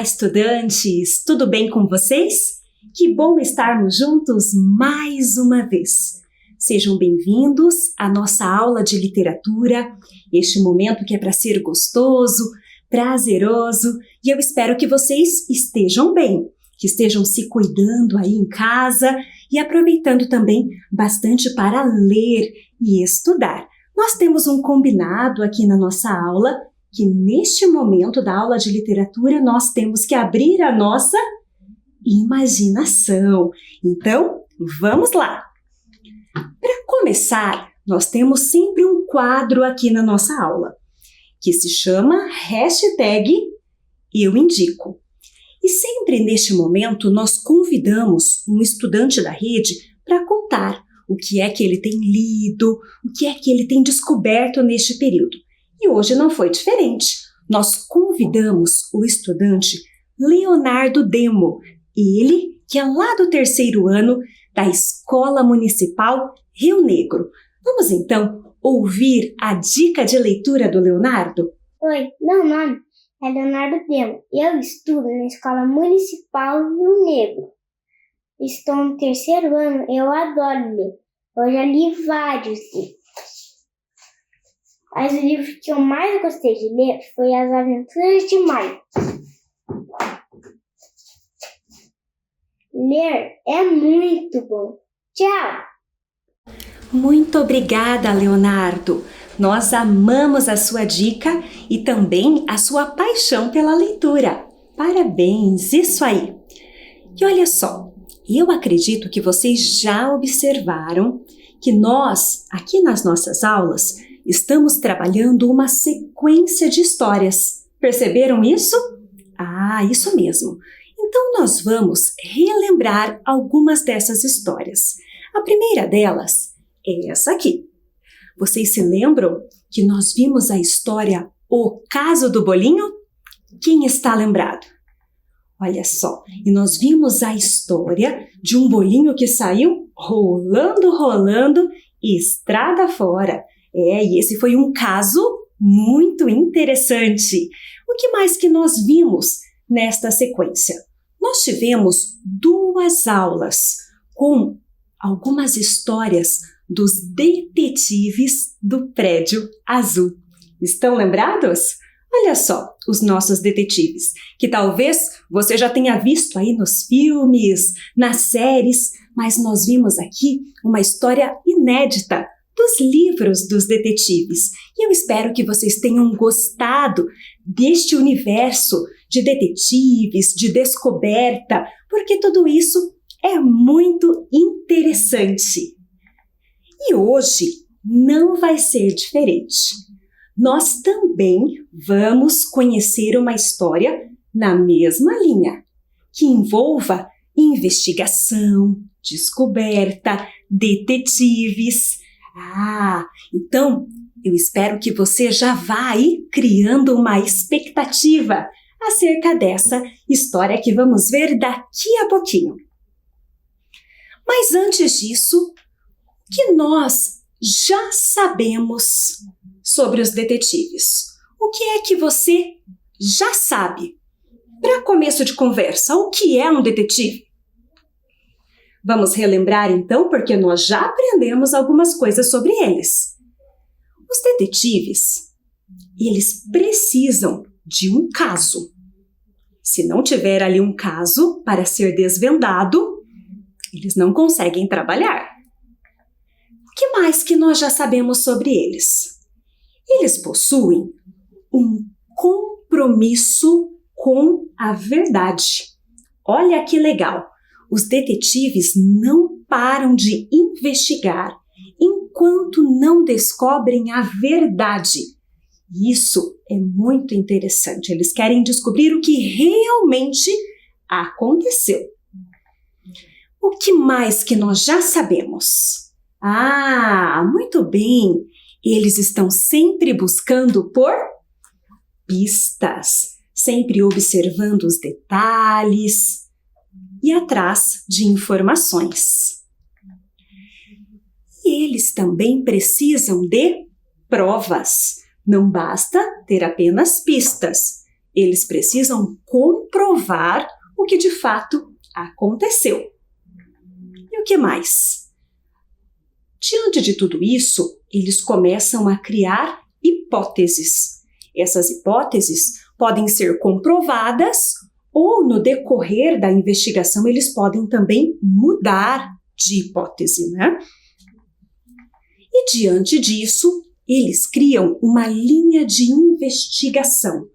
Olá, estudantes! Tudo bem com vocês? Que bom estarmos juntos mais uma vez. Sejam bem-vindos à nossa aula de literatura, este momento que é para ser gostoso, prazeroso, e eu espero que vocês estejam bem, que estejam se cuidando aí em casa e aproveitando também bastante para ler e estudar. Nós temos um combinado aqui na nossa aula, que neste momento da aula de literatura nós temos que abrir a nossa imaginação. Então, vamos lá! Para começar, nós temos sempre um quadro aqui na nossa aula, que se chama #EuIndico. E sempre neste momento nós convidamos um estudante da rede para contar o que é que ele tem lido, o que é que ele tem descoberto neste período. E hoje não foi diferente. Nós convidamos o estudante Leonardo Demo, ele que é lá do 3º ano da Escola Municipal Rio Negro. Vamos então ouvir a dica de leitura do Leonardo? Oi, meu nome é Leonardo Demo e eu estudo na Escola Municipal Rio Negro. Estou no 3º ano e eu adoro ler. Eu já li vários livros. Mas o livro que eu mais gostei de ler foi As Aventuras de Maio. Ler é muito bom. Tchau! Muito obrigada, Leonardo! Nós amamos a sua dica e também a sua paixão pela leitura. Parabéns, isso aí! E olha só, eu acredito que vocês já observaram que nós, aqui nas nossas aulas, estamos trabalhando uma sequência de histórias. Perceberam isso? Ah, isso mesmo! Então nós vamos relembrar algumas dessas histórias. A primeira delas é essa aqui. Vocês se lembram que nós vimos a história O Caso do Bolinho? Quem está lembrado? Olha só, e nós vimos a história de um bolinho que saiu rolando, estrada fora. E esse foi um caso muito interessante. O que mais que nós vimos nesta sequência? Nós tivemos 2 aulas com algumas histórias dos detetives do Prédio Azul. Estão lembrados? Olha só os nossos detetives, que talvez você já tenha visto aí nos filmes, nas séries, mas nós vimos aqui uma história inédita dos livros dos detetives. E eu espero que vocês tenham gostado deste universo de detetives, de descoberta, porque tudo isso é muito interessante. E hoje não vai ser diferente. Nós também vamos conhecer uma história na mesma linha, que envolva investigação, descoberta, detetives. Então eu espero que você já vá aí criando uma expectativa acerca dessa história que vamos ver daqui a pouquinho. Mas antes disso, o que nós já sabemos sobre os detetives? O que é que você já sabe? Para começo de conversa, o que é um detetive? Vamos relembrar então, porque nós já aprendemos algumas coisas sobre eles. Os detetives, eles precisam de um caso. Se não tiver ali um caso para ser desvendado, eles não conseguem trabalhar. O que mais que nós já sabemos sobre eles? Eles possuem um compromisso com a verdade. Olha que legal! Os detetives não param de investigar enquanto não descobrem a verdade. Isso é muito interessante. Eles querem descobrir o que realmente aconteceu. O que mais que nós já sabemos? Muito bem! Eles estão sempre buscando por pistas, sempre observando os detalhes e atrás de informações. E eles também precisam de provas. Não basta ter apenas pistas. eles precisam comprovar o que de fato aconteceu. E o que mais? Diante de tudo isso, eles começam a criar hipóteses. Essas hipóteses podem ser comprovadas ou, no decorrer da investigação, eles podem também mudar de hipótese, né? E diante disso, eles criam uma linha de investigação.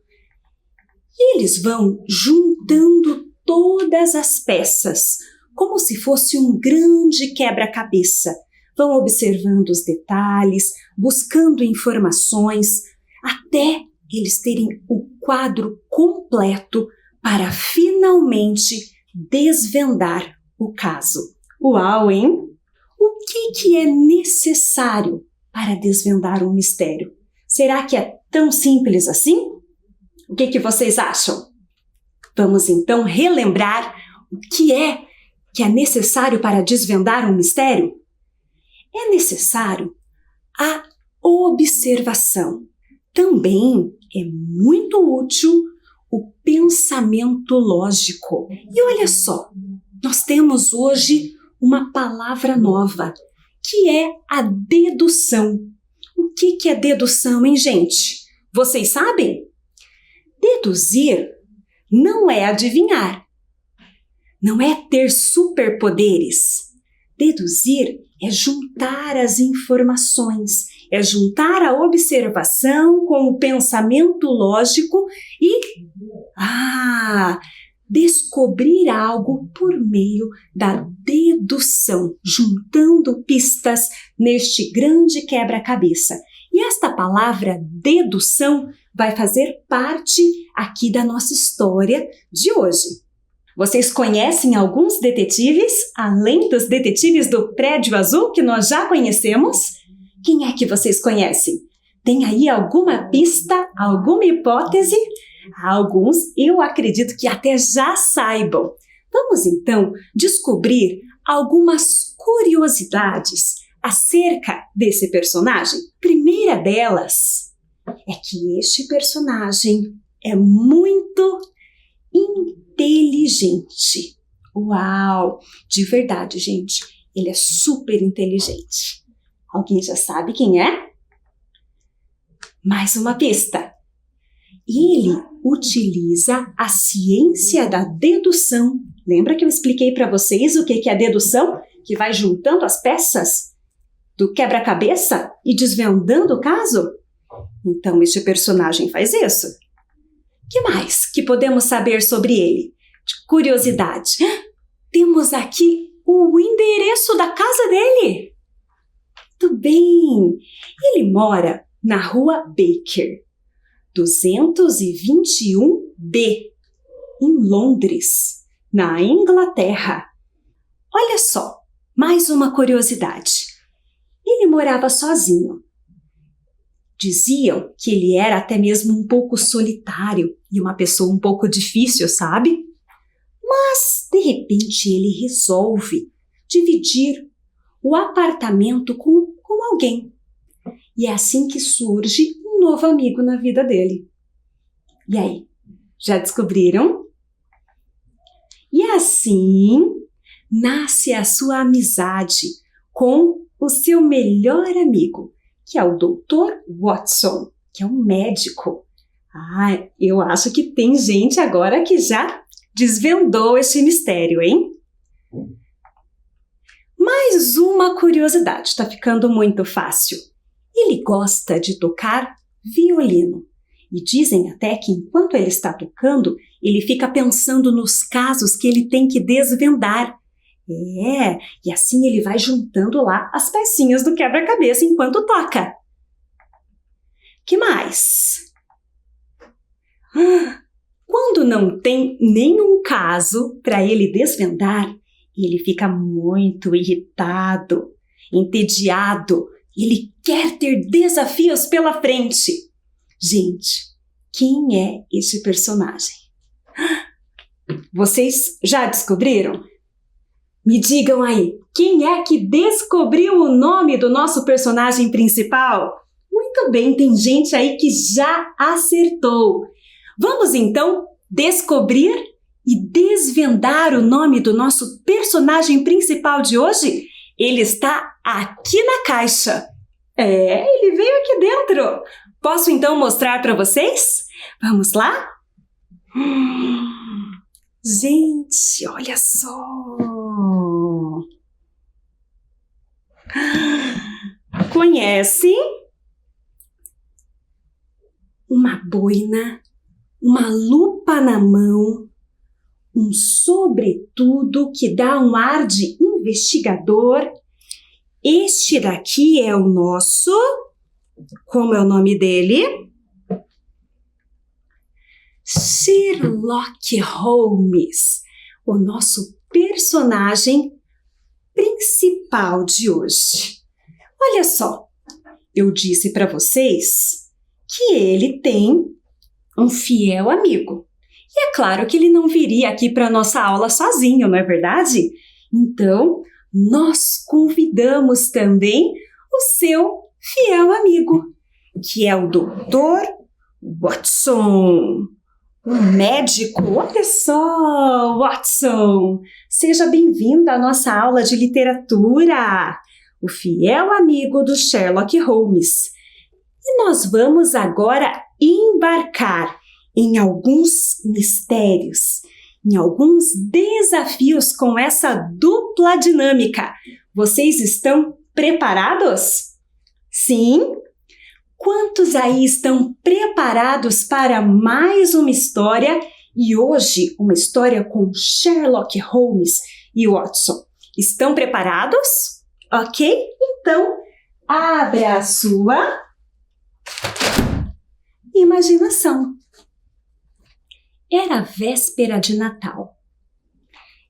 E eles vão juntando todas as peças, como se fosse um grande quebra-cabeça. Vão observando os detalhes, buscando informações, até eles terem o quadro completo para finalmente desvendar o caso. Uau, hein? O que é necessário para desvendar um mistério? Será que é tão simples assim? O que vocês acham? Vamos então relembrar o que é necessário para desvendar um mistério? É necessário a observação. Também é muito útil o pensamento lógico. E olha só, nós temos hoje uma palavra nova, que é a dedução. O que é dedução, hein, gente? Vocês sabem? Deduzir não é adivinhar, não é ter superpoderes. Deduzir é juntar as informações, é juntar a observação com o pensamento lógico e descobrir algo por meio da dedução, juntando pistas neste grande quebra-cabeça. E esta palavra dedução vai fazer parte aqui da nossa história de hoje. Vocês conhecem alguns detetives, além dos detetives do Prédio Azul, que nós já conhecemos? Quem é que vocês conhecem? Tem aí alguma pista, alguma hipótese? Alguns eu acredito que até já saibam. Vamos então descobrir algumas curiosidades acerca desse personagem. Primeira delas é que este personagem é muito inteligente. Uau! De verdade, gente, ele é super inteligente. Alguém já sabe quem é? Mais uma pista. Ele utiliza a ciência da dedução. Lembra que eu expliquei para vocês o que é a dedução? Que vai juntando as peças do quebra-cabeça e desvendando o caso? Então, este personagem faz isso. O que mais que podemos saber sobre ele? De curiosidade. Temos aqui o endereço da casa dele. Muito bem. Ele mora na Rua Baker, 221B, em Londres, na Inglaterra. Olha só, mais uma curiosidade. Ele morava sozinho. Diziam que ele era até mesmo um pouco solitário e uma pessoa um pouco difícil, sabe? Mas, de repente, ele resolve dividir o apartamento com alguém. E é assim que surge um novo amigo na vida dele. E aí, já descobriram? E assim nasce a sua amizade com o seu melhor amigo, que é o Dr. Watson, que é um médico. Eu acho que tem gente agora que já desvendou esse mistério, hein? Mais uma curiosidade, está ficando muito fácil. Ele gosta de tocar violino. E dizem até que enquanto ele está tocando, ele fica pensando nos casos que ele tem que desvendar. E assim ele vai juntando lá as pecinhas do quebra-cabeça enquanto toca. Que mais? Quando não tem nenhum caso para ele desvendar, ele fica muito irritado, entediado. Ele quer ter desafios pela frente. Gente, quem é esse personagem? Vocês já descobriram? Me digam aí, quem é que descobriu o nome do nosso personagem principal? Muito bem, tem gente aí que já acertou. Vamos então descobrir e desvendar o nome do nosso personagem principal de hoje? Ele está aqui na caixa. Ele veio aqui dentro. Posso então mostrar para vocês? Vamos lá? Gente, olha só! Conhece? Uma boina, uma lupa na mão, um sobretudo que dá um ar de investigador. Este daqui é o nosso... Como é o nome dele? Sherlock Holmes, o nosso personagem principal de hoje. Olha só, eu disse para vocês que ele tem um fiel amigo. E é claro que ele não viria aqui para nossa aula sozinho, não é verdade? Então, nós convidamos também o seu fiel amigo, que é o Dr. Watson. Um médico? Olha só, Watson! Seja bem-vindo à nossa aula de literatura! O fiel amigo do Sherlock Holmes. E nós vamos agora embarcar em alguns mistérios, em alguns desafios com essa dupla dinâmica. Vocês estão preparados? Sim? Quantos aí estão preparados para mais uma história? E hoje, uma história com Sherlock Holmes e Watson. Estão preparados? Ok? Então, abra a sua imaginação. Era véspera de Natal.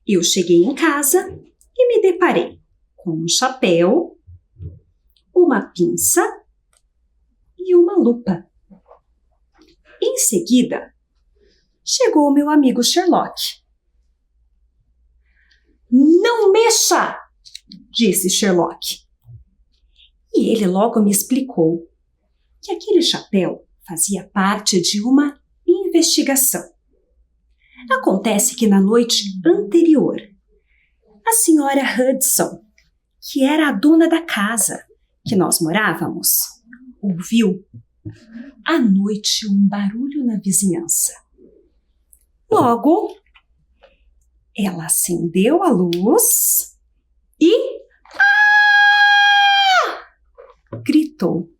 Eu cheguei em casa e me deparei com um chapéu, uma pinça e uma lupa. Em seguida, chegou o meu amigo Sherlock. "Não mexa!" disse Sherlock. E ele logo me explicou que aquele chapéu fazia parte de uma investigação. Acontece que na noite anterior, a senhora Hudson, que era a dona da casa que nós morávamos, ouviu à noite um barulho na vizinhança. Logo, ela acendeu a luz e gritou.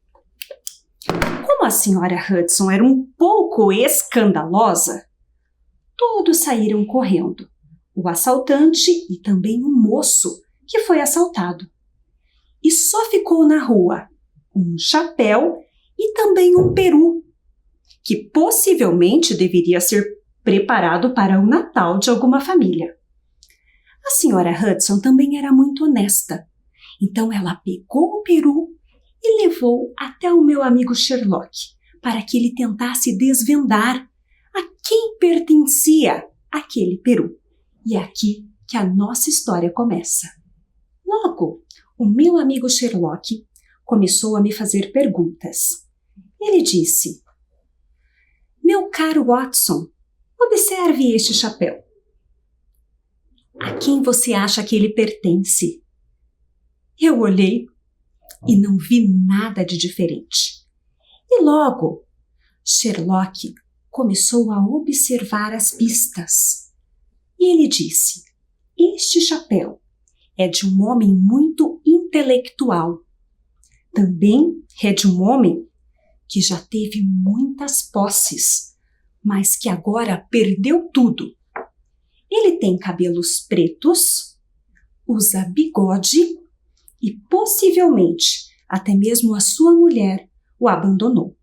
Como a senhora Hudson era um pouco escandalosa, todos saíram correndo, o assaltante e também o moço que foi assaltado. E só ficou na rua um chapéu e também um peru, que possivelmente deveria ser preparado para o Natal de alguma família. A senhora Hudson também era muito honesta, então ela pegou o peru e levou até o meu amigo Sherlock para que ele tentasse desvendar a quem pertencia aquele peru. E é aqui que a nossa história começa. Logo, o meu amigo Sherlock começou a me fazer perguntas. Ele disse: "Meu caro Watson, observe este chapéu. A quem você acha que ele pertence?" Eu olhei e não vi nada de diferente. E logo, Sherlock começou a observar as pistas. E ele disse: "Este chapéu é de um homem muito intelectual. Também é de um homem que já teve muitas posses, mas que agora perdeu tudo. Ele tem cabelos pretos, usa bigode e possivelmente até mesmo a sua mulher o abandonou."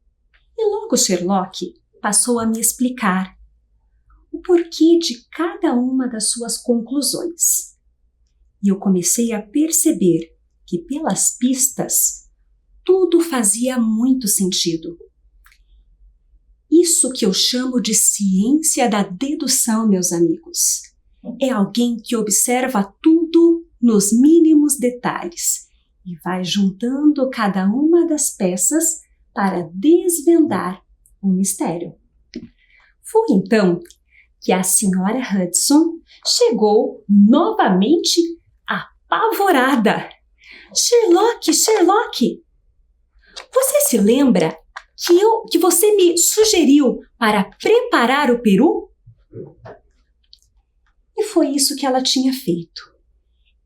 E logo Sherlock passou a me explicar o porquê de cada uma das suas conclusões. E eu comecei a perceber que pelas pistas tudo fazia muito sentido. Isso que eu chamo de ciência da dedução, meus amigos. É alguém que observa tudo nos mínimos detalhes e vai juntando cada uma das peças para desvendar o mistério. Foi então que a senhora Hudson chegou novamente apavorada. Sherlock, Sherlock, você se lembra que você me sugeriu para preparar o peru? E foi isso que ela tinha feito.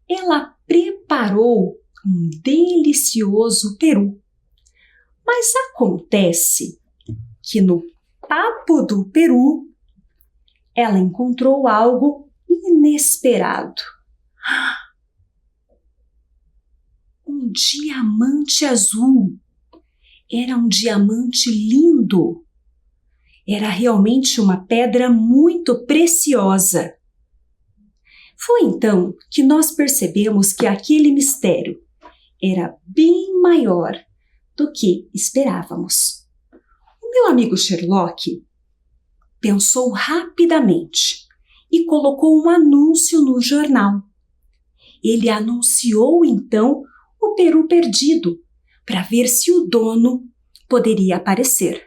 Ela preparou um delicioso peru. Mas acontece que no papo do peru, ela encontrou algo inesperado. Um diamante azul. Era um diamante lindo. Era realmente uma pedra muito preciosa. Foi então que nós percebemos que aquele mistério era bem maior do que esperávamos. O meu amigo Sherlock pensou rapidamente e colocou um anúncio no jornal. Ele anunciou então o peru perdido para ver se o dono poderia aparecer.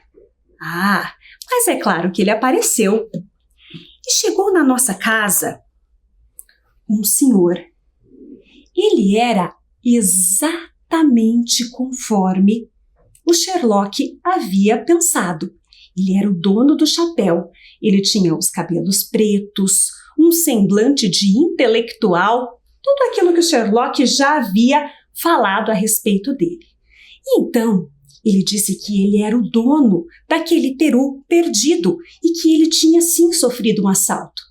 Mas é claro que ele apareceu. E chegou na nossa casa um senhor. Ele era exatamente conforme o Sherlock havia pensado. Ele era o dono do chapéu. Ele tinha os cabelos pretos, um semblante de intelectual, tudo aquilo que o Sherlock já havia falado a respeito dele. Então, ele disse que ele era o dono daquele peru perdido e que ele tinha sim sofrido um assalto.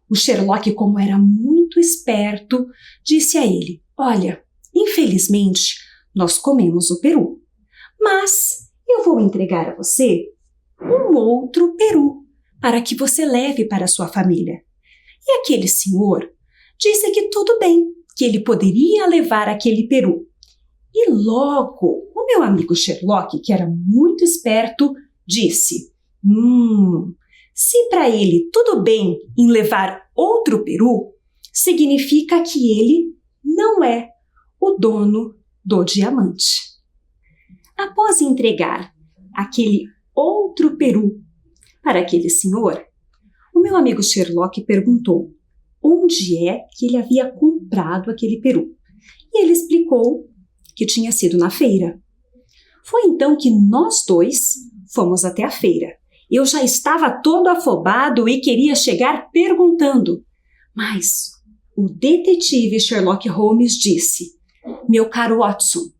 O Sherlock, como era muito esperto, disse a ele: olha, infelizmente, nós comemos o peru, mas eu vou entregar a você um outro peru para que você leve para a sua família. E aquele senhor disse que tudo bem, que ele poderia levar aquele peru. E logo, o meu amigo Sherlock, que era muito esperto, disse: se para ele tudo bem em levar outro peru, significa que ele não é o dono do diamante. Após entregar aquele outro peru para aquele senhor, o meu amigo Sherlock perguntou onde é que ele havia comprado aquele peru. E ele explicou que tinha sido na feira. Foi então que nós dois fomos até a feira. Eu já estava todo afobado e queria chegar perguntando, mas o detetive Sherlock Holmes disse: meu caro Watson,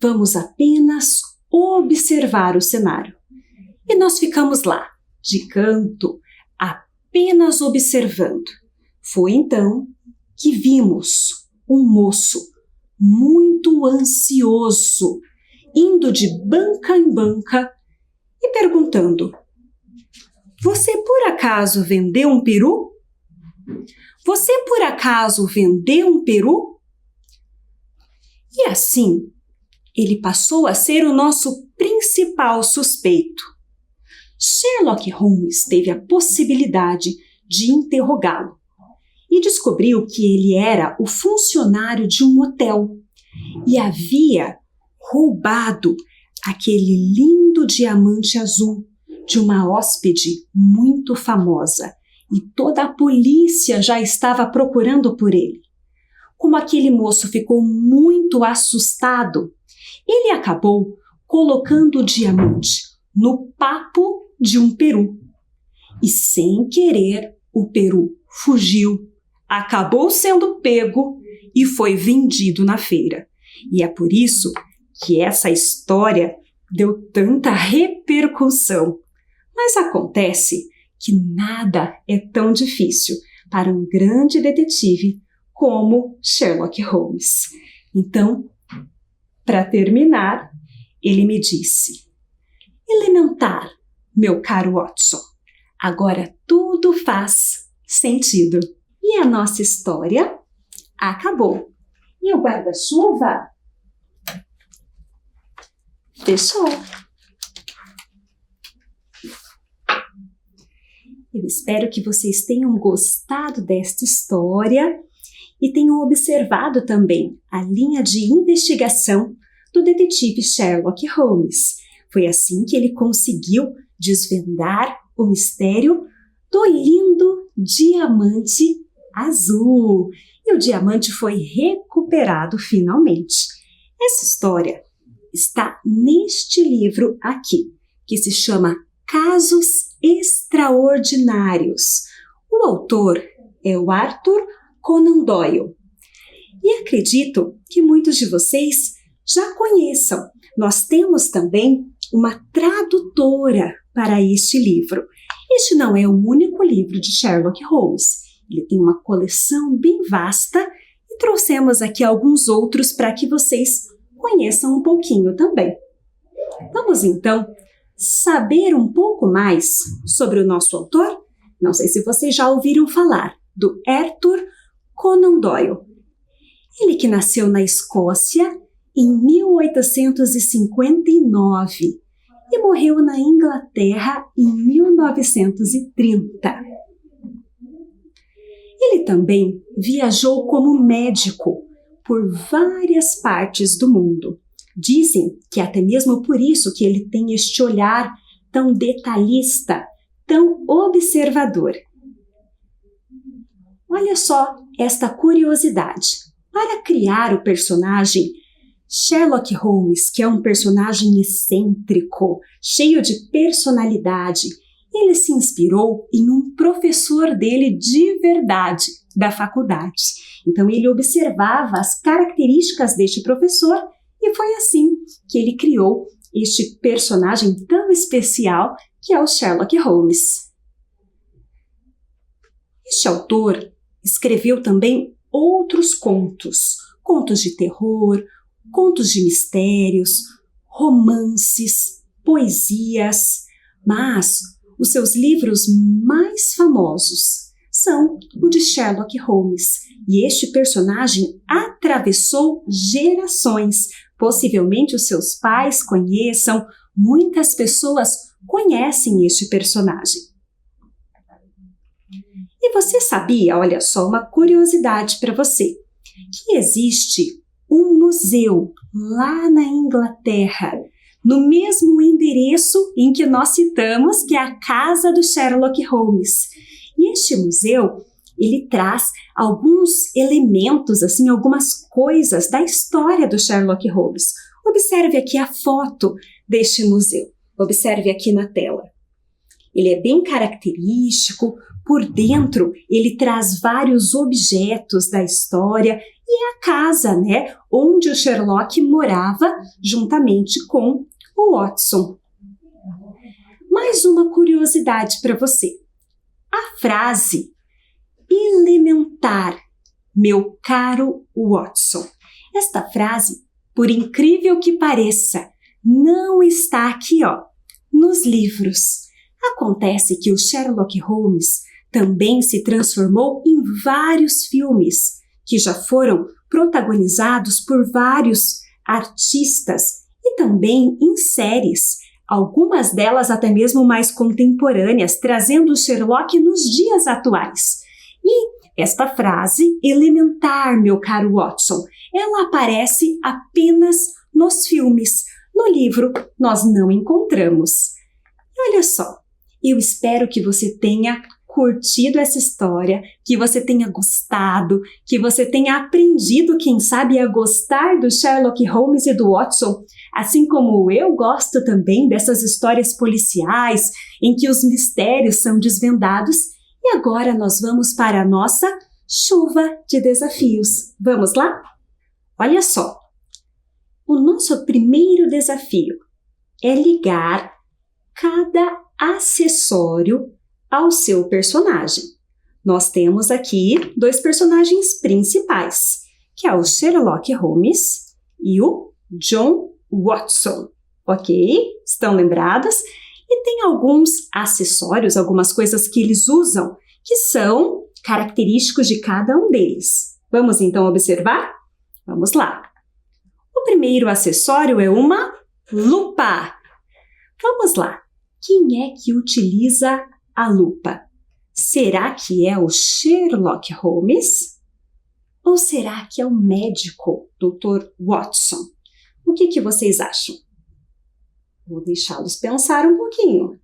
vamos apenas observar o cenário. E nós ficamos lá, de canto, apenas observando. Foi então que vimos um moço muito ansioso, indo de banca em banca e perguntando: você por acaso vendeu um peru? Você por acaso vendeu um peru? E assim, ele passou a ser o nosso principal suspeito. Sherlock Holmes teve a possibilidade de interrogá-lo e descobriu que ele era o funcionário de um hotel e havia roubado aquele lindo diamante azul de uma hóspede muito famosa e toda a polícia já estava procurando por ele. Como aquele moço ficou muito assustado, ele acabou colocando o diamante no papo de um peru. E sem querer, o peru fugiu, acabou sendo pego e foi vendido na feira. E é por isso que essa história deu tanta repercussão. Mas acontece que nada é tão difícil para um grande detetive como Sherlock Holmes. Então, para terminar, ele me disse: elementar, meu caro Watson, agora tudo faz sentido. E a nossa história acabou. E o guarda-chuva fechou. Eu espero que vocês tenham gostado desta história e tenham observado também a linha de investigação do detetive Sherlock Holmes. Foi assim que ele conseguiu desvendar o mistério do lindo diamante azul. E o diamante foi recuperado finalmente. Essa história está neste livro aqui, que se chama Casos Extraordinários. O autor é o Arthur Conan Doyle. E acredito que muitos de vocês já conheçam. Nós temos também uma tradutora para este livro. Este não é o único livro de Sherlock Holmes. Ele tem uma coleção bem vasta e trouxemos aqui alguns outros para que vocês conheçam um pouquinho também. Vamos então saber um pouco mais sobre o nosso autor? Não sei se vocês já ouviram falar do Arthur Conan Doyle. Ele que nasceu na Escócia em 1859 e morreu na Inglaterra em 1930. Ele também viajou como médico por várias partes do mundo. Dizem que até mesmo por isso que ele tem este olhar tão detalhista, tão observador. Olha só esta curiosidade. Para criar o personagem Sherlock Holmes, que é um personagem excêntrico, cheio de personalidade, ele se inspirou em um professor dele de verdade, da faculdade. Então ele observava as características deste professor e foi assim que ele criou este personagem tão especial que é o Sherlock Holmes. Este autor escreveu também outros contos, contos de terror, contos de mistérios, romances, poesias, mas os seus livros mais famosos são o de Sherlock Holmes. E este personagem atravessou gerações. Possivelmente os seus pais conheçam, muitas pessoas conhecem este personagem. E você sabia, olha só, uma curiosidade para você, que existe um museu lá na Inglaterra, no mesmo endereço em que nós citamos, que é a casa do Sherlock Holmes. E este museu, ele traz alguns elementos, assim, algumas coisas da história do Sherlock Holmes. Observe aqui a foto deste museu. Observe aqui na tela. Ele é bem característico. Por dentro, ele traz vários objetos da história e é a casa, né, onde o Sherlock morava juntamente com o Watson. Mais uma curiosidade para você. A frase elementar, meu caro Watson. Esta frase, por incrível que pareça, não está aqui, nos livros. Acontece que o Sherlock Holmes também se transformou em vários filmes que já foram protagonizados por vários artistas e também em séries, algumas delas até mesmo mais contemporâneas, trazendo o Sherlock nos dias atuais. E esta frase, elementar, meu caro Watson, ela aparece apenas nos filmes. No livro, nós não encontramos. E olha só, eu espero que você tenha curtido essa história, que você tenha gostado, que você tenha aprendido, quem sabe, a gostar do Sherlock Holmes e do Watson, assim como eu gosto também dessas histórias policiais em que os mistérios são desvendados. E agora nós vamos para a nossa chuva de desafios. Vamos lá? Olha só, o nosso primeiro desafio é ligar cada acessório ao seu personagem. Nós temos aqui dois personagens principais, que é o Sherlock Holmes e o John Watson, ok? Estão lembradas? E tem alguns acessórios, algumas coisas que eles usam, que são característicos de cada um deles. Vamos então observar? Vamos lá. O primeiro acessório é uma lupa. Vamos lá. Quem é que utiliza a lupa? Será que é o Sherlock Holmes? Ou será que é o médico, Dr. Watson? O que vocês acham? Vou deixá-los pensar um pouquinho.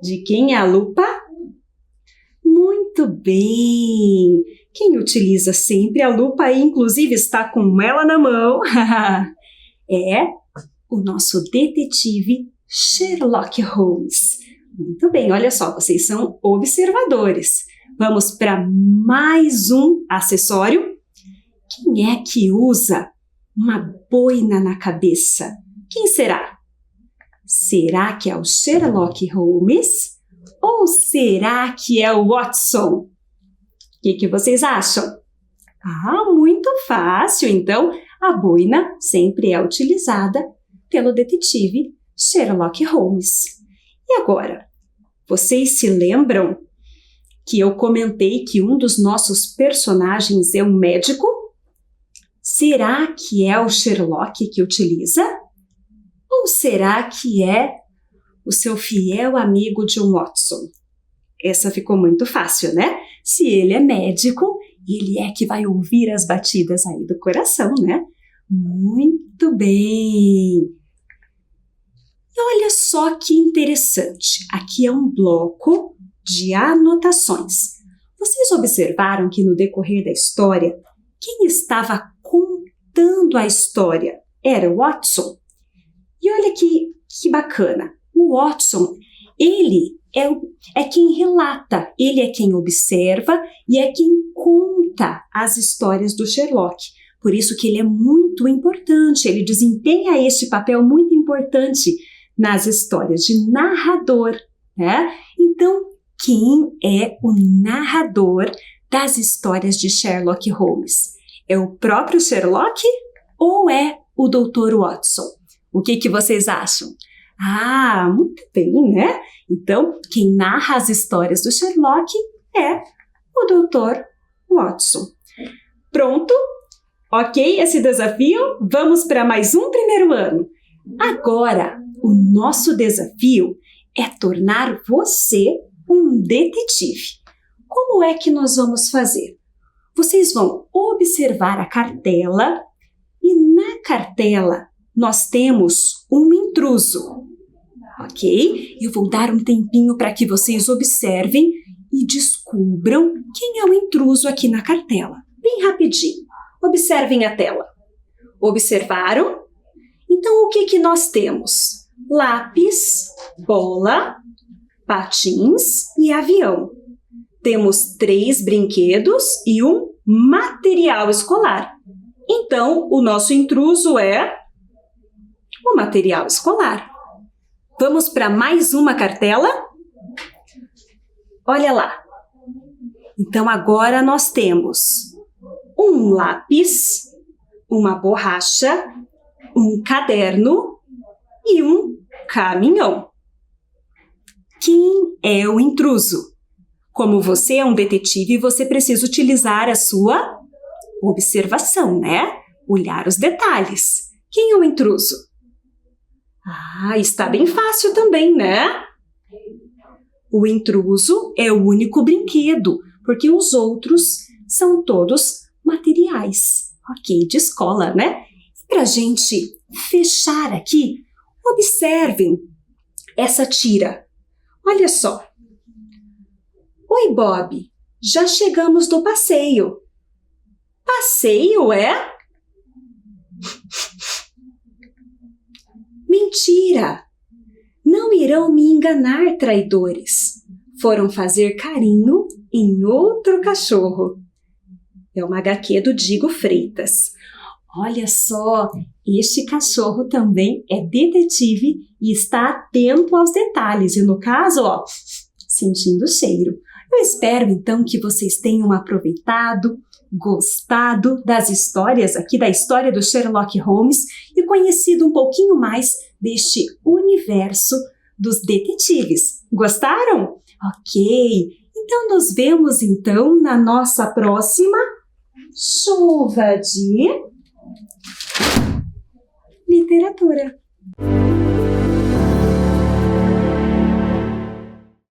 De quem é a lupa? Muito bem! Quem utiliza sempre a lupa e inclusive está com ela na mão é o nosso detetive Sherlock Holmes. Muito bem, olha só, vocês são observadores. Vamos para mais um acessório. Quem é que usa uma boina na cabeça? Quem será? Será que é o Sherlock Holmes? Ou será que é o Watson? O que vocês acham? Muito fácil! Então, a boina sempre é utilizada pelo detetive Sherlock Holmes. E agora, vocês se lembram que eu comentei que um dos nossos personagens é um médico? Será que é o Sherlock que utiliza? Ou será que é o seu fiel amigo John Watson? Essa ficou muito fácil, né? Se ele é médico, ele é que vai ouvir as batidas aí do coração, né? Muito bem! E olha só que interessante. Aqui é um bloco de anotações. Vocês observaram que no decorrer da história, quem estava contando a história era o Watson? E olha que bacana. O Watson, ele é quem relata, ele é quem observa e é quem conta as histórias do Sherlock. Por isso que ele é muito importante, ele desempenha este papel muito importante nas histórias de narrador, né? Então, quem é o narrador das histórias de Sherlock Holmes? É o próprio Sherlock ou é o Dr. Watson? O que vocês acham? Muito bem, né? Então, quem narra as histórias do Sherlock é o Dr. Watson. Pronto? Ok, esse desafio? Vamos para mais um primeiro ano. Agora, o nosso desafio é tornar você um detetive. Como é que nós vamos fazer? Vocês vão observar a cartela e na cartela nós temos um intruso, ok? Eu vou dar um tempinho para que vocês observem e descubram quem é o intruso aqui na cartela. Bem rapidinho. Observem a tela. Observaram? Então, o que nós temos? Lápis, bola, patins e avião. Temos 3 brinquedos e um material escolar. Então, o nosso intruso é o material escolar. Vamos para mais uma cartela? Olha lá. Então, agora nós temos um lápis, uma borracha, um caderno e um caminhão. Quem é o intruso? Como você é um detetive, você precisa utilizar a sua observação, né? Olhar os detalhes. Quem é o intruso? Está bem fácil também, né? O intruso é o único brinquedo, porque os outros são todos materiais, ok? De escola, né? E para a gente fechar aqui, observem essa tira. Olha só. Oi, Bob, já chegamos do passeio. Passeio, é? Mentira! Não irão me enganar, traidores. Foram fazer carinho em outro cachorro. É uma HQ do Digo Freitas. Olha só, este cachorro também é detetive e está atento aos detalhes. E no caso, sentindo o cheiro. Eu espero, então, que vocês tenham aproveitado, gostado das histórias aqui, da história do Sherlock Holmes e conhecido um pouquinho mais deste universo dos detetives. Gostaram? Ok! Então, nos vemos, então, na nossa próxima chuva de literatura.